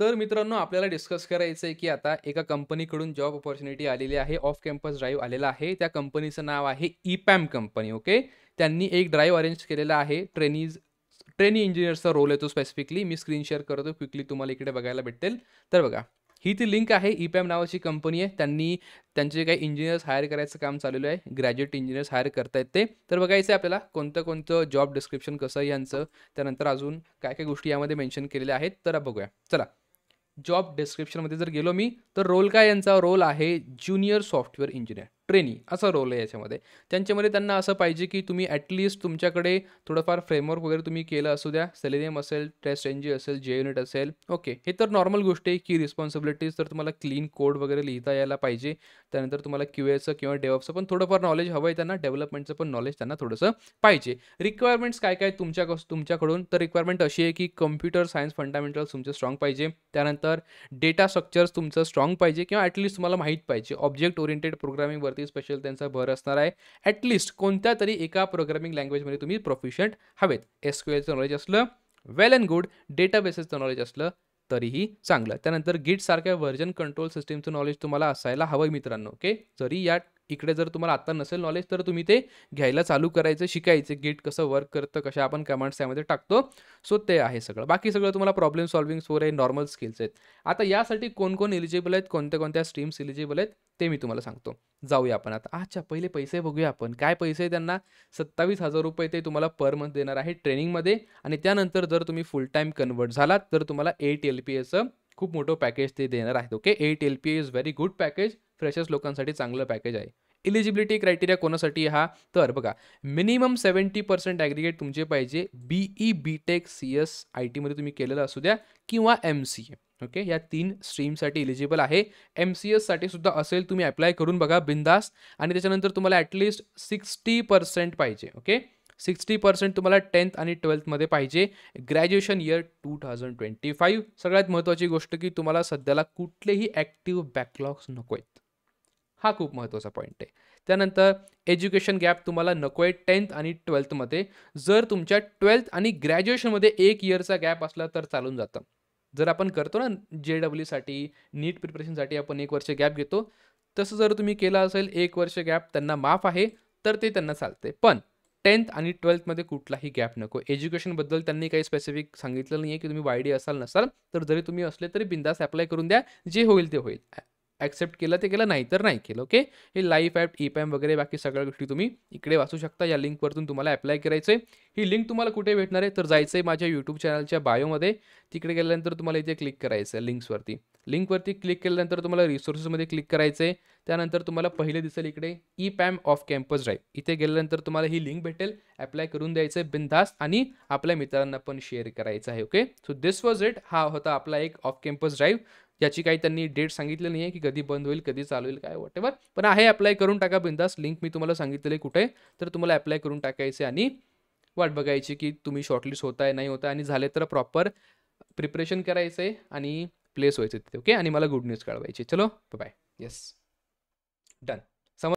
तर मित्रांनो, आपल्याला डिस्कस करायचं आहे, की आता एका कंपनीकडून जॉब अपॉर्च्युनिटी आलेली आहे. ऑफ कॅम्पस ड्राईव्ह आलेला आहे. त्या कंपनीचं नाव आहे ईपॅम कंपनी. ओके. त्यांनी एक ड्राईव्ह अरेंज केलेला आहे. ट्रेनी इंजिनिअर्सचा रोल आहे तो स्पेसिफिकली. मी स्क्रीन शेअर करतो क्विकली, तुम्हाला इकडे बघायला भेटेल. तर बघा, ही ती लिंक आहे. ईपॅम नावाची कंपनी आहे. त्यांनी त्यांचे काही इंजिनिअर्स हायर करायचं काम चाललेलं आहे. ग्रॅज्युएट इंजिनिअर्स हायर करतायत ते. तर बघायचं आहे आपल्याला कोणतं कोणतं जॉब डिस्क्रिप्शन कसं आहे यांचं. त्यानंतर अजून काय काय गोष्टी यामध्ये मेन्शन केलेल्या आहेत. तर बघूया. चला, जॉब डिस्क्रिप्शनमध्ये जर गेलो मी, तर रोल काय यांचा रोल आहे, ज्युनियर सॉफ्टवेअर इंजिनियर ट्रेनी असा रोल आहे याच्यामध्ये. त्यांच्यामध्ये त्यांना असं पाहिजे की तुम्ही ॲटलिस्ट तुमच्याकडे थोडंफार फ्रेमवर्क वगैरे तुम्ही केलं असू द्या. सेलेनियम असेल, टेस्ट एनजी असेल, जे युनिट असेल. ओके, हे तर नॉर्मल गोष्ट आहे की रिस्पॉन्सिबिलिटीज तर तुम्हाला क्लीन कोड वगैरे लिहिता यायला पाहिजे. त्यानंतर तुम्हाला क्यूएचं किंवा डेव्हऑप्सचं पण थोडंफार नॉलेज हवं आहे त्यांना. डेव्हलपमेंटचं पण नॉलेज त्यांना थोडंसं पाहिजे. रिक्वायरमेंट्स काय काय तुमच्याकडून, तर रिक्वायरमेंट अशी आहे की कम्प्युटर सायन्स फंडामेंटल्स तुमचे स्ट्रॉंग पाहिजे. त्यानंतर डेटा स्ट्रक्चर्स तुमचं स्ट्रॉंग पाहिजे किंवा ॲटलिस्ट तुम्हाला माहीत पाहिजे. ऑब्जेक्ट ओरिएंटेड प्रोग्रामिंगवरती स्पेशल त्यांचा भर असणार आहे. ॲटलिस्ट कोणत्या तरी एका प्रोग्रामिंग लँग्वेजमध्ये तुम्ही प्रोफिशियंट हवेत. एसक्यूएलचं नॉलेज असलं वेल अँड गुड. डेटाबेसेसचं नॉलेज असलं तरीही चांगलं. त्यानंतर गिट सारख्या व्हर्जन कंट्रोल सिस्टीमचं नॉलेज तुम्हाला असायला हवं मित्रांनो. ओके, जरी या इकडे जर तुम्हाला आता नसेल नॉलेज, तर तुम्ही ते घ्यायला चालू करायचं, शिकायचं. गिट कसं वर्क करतं, कशा आपण कमांड्स त्यामध्ये टाकतो. सो ते आहे सगळं. बाकी सगळं तुम्हाला प्रॉब्लेम सॉल्व्हिंग वगैरे नॉर्मल स्किल्स आहेत. आता यासाठी कोण कोण एलिजिबल आहेत, कोणत्या कोणत्या स्ट्रीम्स एलिजिबल आहेत, ते मी तुम्हाला सांगतो. जाऊया आपण आता. अच्छा, पहिले पैसे बघूया आपण. काय पैसे आहे त्यांना? ₹27,000 ते तुम्हाला पर मंथ देणार आहे ट्रेनिंगमध्ये. आणि त्यानंतर जर तुम्ही फुल टाईम कन्वर्ट झालात, तर तुम्हाला 8 LPAचं खूप मोठं पॅकेज ते देणार आहेत. Okay, 8 LPA is very good package. Freshers लोकांसाठी चांगलं पॅकेज आहे. इलिजिबिलिटी क्रायटेरिया कोणासाठी हा? तर बघा, मिनिमम 70% ॲग्रिगेट तुमचे पाहिजे. BE, BTech, CS, IT मध्ये तुम्ही केलेलं असू द्या किंवा MCA. ओके, या 3 स्ट्रीमसाठी इलिजिबल आहे. MCSसाठी सुद्धा असेल, तुम्ही अप्लाय करून बघा बिंदास. आणि त्याच्यानंतर तुम्हाला ॲटलिस्ट 60% पाहिजे. ओके, 60% तुम्हाला 10th आणि 12thमध्ये पाहिजे. Graduation year 2025. सगळ्यात महत्त्वाची गोष्ट की तुम्हाला सध्याला कुठलेही ॲक्टिव्ह बॅकलॉग्स नको आहेत. हा खूप महत्त्वाचा पॉईंट आहे. त्यानंतर एज्युकेशन गॅप तुम्हाला नको आहे 10th आणि 12thमध्ये. जर तुमच्या 12th आणि ग्रॅज्युएशनमध्ये 1 इयरचा गॅप असला तर चालून जातं. जर आपण करतो ना JEEसाठी, नीट प्रिपरेशनसाठी आपण 1 वर्ष गॅप घेतो, तसं जर तुम्ही केलं असेल 1 वर्ष गॅप त्यांना माफ आहे, तर ते त्यांना चालते. पण 10th आणि 12thमध्ये कुठलाही गॅप नको. एज्युकेशनबद्दल त्यांनी काही स्पेसिफिक सांगितलं नाही आहे की तुम्ही YD असाल नसाल, तर जरी तुम्ही असले तरी बिंदास अप्लाय करून द्या. जे होईल ते होईल. ॲक्सेप्ट केलं ते केलं, नाही तर नाही केलं. ओके, हे लाईफ ॲप, ईपॅम वगैरे बाकी सगळ्या गोष्टी तुम्ही इकडे वाचू शकता. या लिंकवरतून तुम्हाला अप्लाय करायचं आहे. ही लिंक तुम्हाला कुठे भेटणार आहे, तर जायचं आहे माझ्या यूट्यूब चॅनलच्या बायोमध्ये. तिकडे गेल्यानंतर तुम्हाला इथे क्लिक करायचं आहे लिंकवरती क्लिक केल्यानंतर तुम्हाला रिसोर्सेसमध्ये क्लिक करायचं आहे. त्यानंतर तुम्हाला पहिले दिसेल इकडे ईपॅम ऑफ कॅम्पस ड्राईव्ह. इथे गेल्यानंतर तुम्हाला ही लिंक भेटेल. अप्लाय करून द्यायचं आहे बिनधास्त आणि आपल्या मित्रांना पण शेअर करायचं आहे. Okay, so this was it. हा होता आपला एक ऑफ कॅम्पस ड्राईव्ह. याची काही त्यांनी डेट सांगितलं नाही आहे की कधी बंद होईल, कधी चालू होईल, काय व्हॉटएव्हर. पण आहे, अप्लाय करून टाका बिंदास. लिंक मी तुम्हाला सांगितलेली कुठे, तर तुम्हाला अप्लाय करून टाकायचे आणि वाट बघायची की तुम्ही शॉर्टलिस्ट होताय नाही होताय, आणि झाले तर प्रॉपर प्रिपरेशन करायचं आहे आणि प्लेस व्हायचं तिथे. ओके, आणि मला गुड न्यूज कळवायची. चलो बाय. Yes, done.